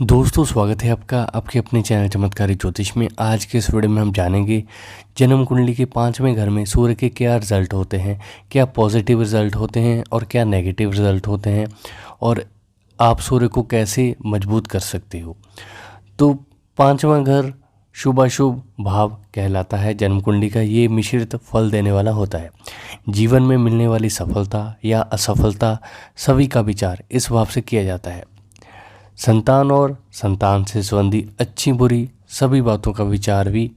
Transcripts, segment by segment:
दोस्तों, स्वागत है आपका आपके अपने चैनल चमत्कारी ज्योतिष में। आज के इस वीडियो में हम जानेंगे जन्म कुंडली के 5वें घर में सूर्य के क्या रिजल्ट होते हैं, क्या पॉजिटिव रिजल्ट होते हैं और क्या नेगेटिव रिजल्ट होते हैं, और आप सूर्य को कैसे मजबूत कर सकते हो। तो 5वां घर शुभाशुभ भाव कहलाता है जन्म कुंडली का। ये मिश्रित फल देने वाला होता है। जीवन में मिलने वाली सफलता या असफलता सभी का विचार इस भाव से किया जाता है। संतान और संतान से संबंधी अच्छी बुरी सभी बातों का विचार भी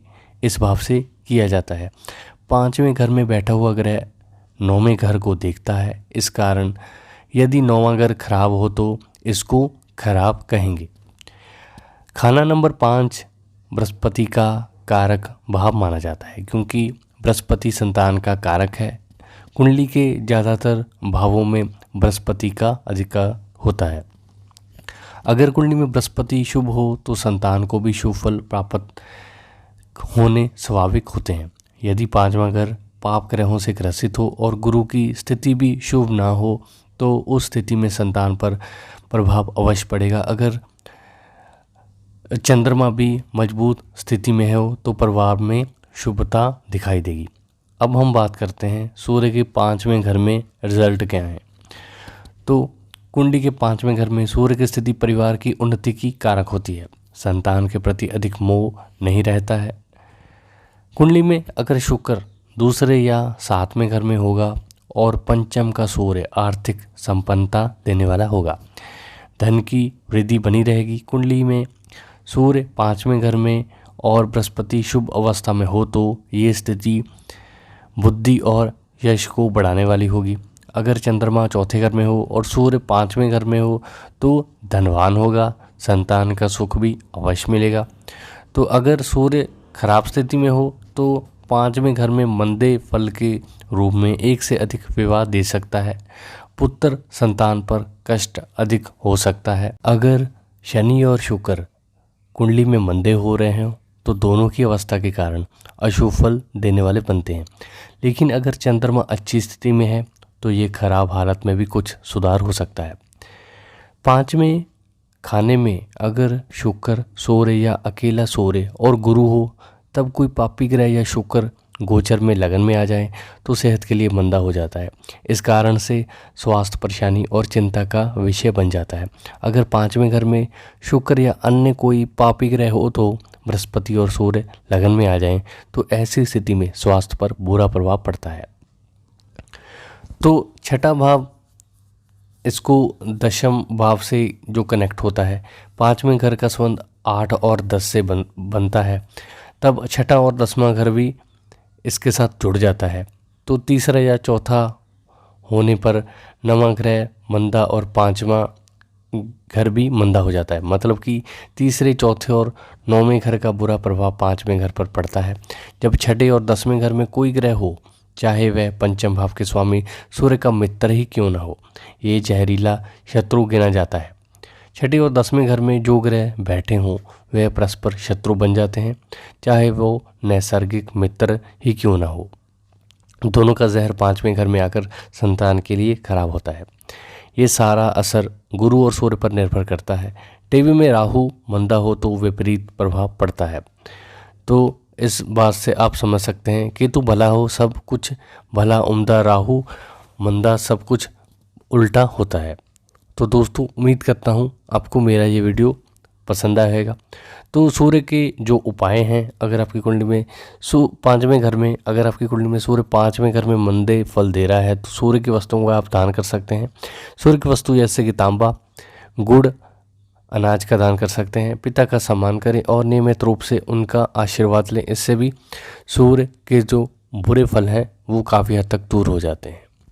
इस भाव से किया जाता है। 5वें घर में बैठा हुआ ग्रह 9वें घर को देखता है। इस कारण यदि 9वां घर खराब हो तो इसको खराब कहेंगे। खाना नंबर 5 बृहस्पति का कारक भाव माना जाता है, क्योंकि बृहस्पति संतान का कारक है। कुंडली के ज़्यादातर भावों में बृहस्पति का अधिक होता है। अगर कुंडली में बृहस्पति शुभ हो तो संतान को भी शुभ फल प्राप्त होने स्वाभाविक होते हैं। यदि 5वां घर पाप ग्रहों से ग्रसित हो और गुरु की स्थिति भी शुभ ना हो तो उस स्थिति में संतान पर प्रभाव अवश्य पड़ेगा। अगर चंद्रमा भी मजबूत स्थिति में हो तो परिवार में शुभता दिखाई देगी। अब हम बात करते हैं सूर्य के 5वें घर में रिजल्ट क्या है। तो कुंडली के 5वें घर में सूर्य की स्थिति परिवार की उन्नति की कारक होती है। संतान के प्रति अधिक मोह नहीं रहता है। कुंडली में अगर शुक्र दूसरे या 7वें घर में होगा और पंचम का सूर्य आर्थिक संपन्नता देने वाला होगा, धन की वृद्धि बनी रहेगी। कुंडली में सूर्य 5वें घर में और बृहस्पति शुभ अवस्था में हो तो ये स्थिति बुद्धि और यश को बढ़ाने वाली होगी। अगर चंद्रमा 4थे घर में हो और सूर्य 5वें घर में हो तो धनवान होगा, संतान का सुख भी अवश्य मिलेगा। तो अगर सूर्य खराब स्थिति में हो तो 5वें घर में मंदे फल के रूप में एक से अधिक विवाह दे सकता है। पुत्र संतान पर कष्ट अधिक हो सकता है। अगर शनि और शुक्र कुंडली में मंदे हो रहे हों तो दोनों की अवस्था के कारण अशुभ फल देने वाले बनते हैं। लेकिन अगर चंद्रमा अच्छी स्थिति में है तो ये खराब हालत में भी कुछ सुधार हो सकता है। 5वें खाने में अगर शुक्र सूर्य या अकेला सूर्य और गुरु हो, तब कोई पापी ग्रह या शुक्र गोचर में लगन में आ जाए तो सेहत के लिए मंदा हो जाता है। इस कारण से स्वास्थ्य परेशानी और चिंता का विषय बन जाता है। अगर 5वें घर में शुक्र या अन्य कोई पापी ग्रह हो तो बृहस्पति और सूर्य लगन में आ जाएं तो ऐसी स्थिति में स्वास्थ्य पर बुरा प्रभाव पड़ता है। तो 6ठा भाव इसको 10म भाव से जो कनेक्ट होता है, 5वें घर का संबंध 8 और 10 से बनता है, तब 6ठा और 10वां घर भी इसके साथ जुड़ जाता है। तो तीसरा या चौथा होने पर 9वां ग्रह मंदा और 5वां घर भी मंदा हो जाता है। मतलब कि तीसरे, चौथे और 9वें घर का बुरा प्रभाव 5वें घर पर पड़ता है। जब 6ठे और 10वें घर में कोई ग्रह हो, चाहे वह पंचम भाव के स्वामी सूर्य का मित्र ही क्यों ना हो, ये जहरीला शत्रु गिना जाता है। 6ठे और 10वें घर में जो ग्रह बैठे हों वह परस्पर शत्रु बन जाते हैं, चाहे वो नैसर्गिक मित्र ही क्यों ना हो। दोनों का जहर 5वें घर में आकर संतान के लिए खराब होता है। ये सारा असर गुरु और सूर्य पर निर्भर करता है। टीवी में राहु मंदा हो तो विपरीत प्रभाव पड़ता है। तो इस बात से आप समझ सकते हैं केतु भला हो सब कुछ भला, उम्दा राहु मंदा सब कुछ उल्टा होता है। तो दोस्तों, उम्मीद करता हूँ आपको मेरा ये वीडियो पसंद आएगा। तो सूर्य के जो उपाय हैं, अगर आपकी कुंडली में 5वें घर में अगर आपकी कुंडली में सूर्य 5वें घर में मंदे फल दे रहा है तो सूर्य की वस्तुओं का आप दान कर सकते हैं। सूर्य की वस्तु जैसे कि तांबा, गुड़, अनाज का दान कर सकते हैं। पिता का सम्मान करें और नियमित रूप से उनका आशीर्वाद लें। इससे भी सूर्य के जो बुरे फल हैं वो काफ़ी हद तक दूर हो जाते हैं।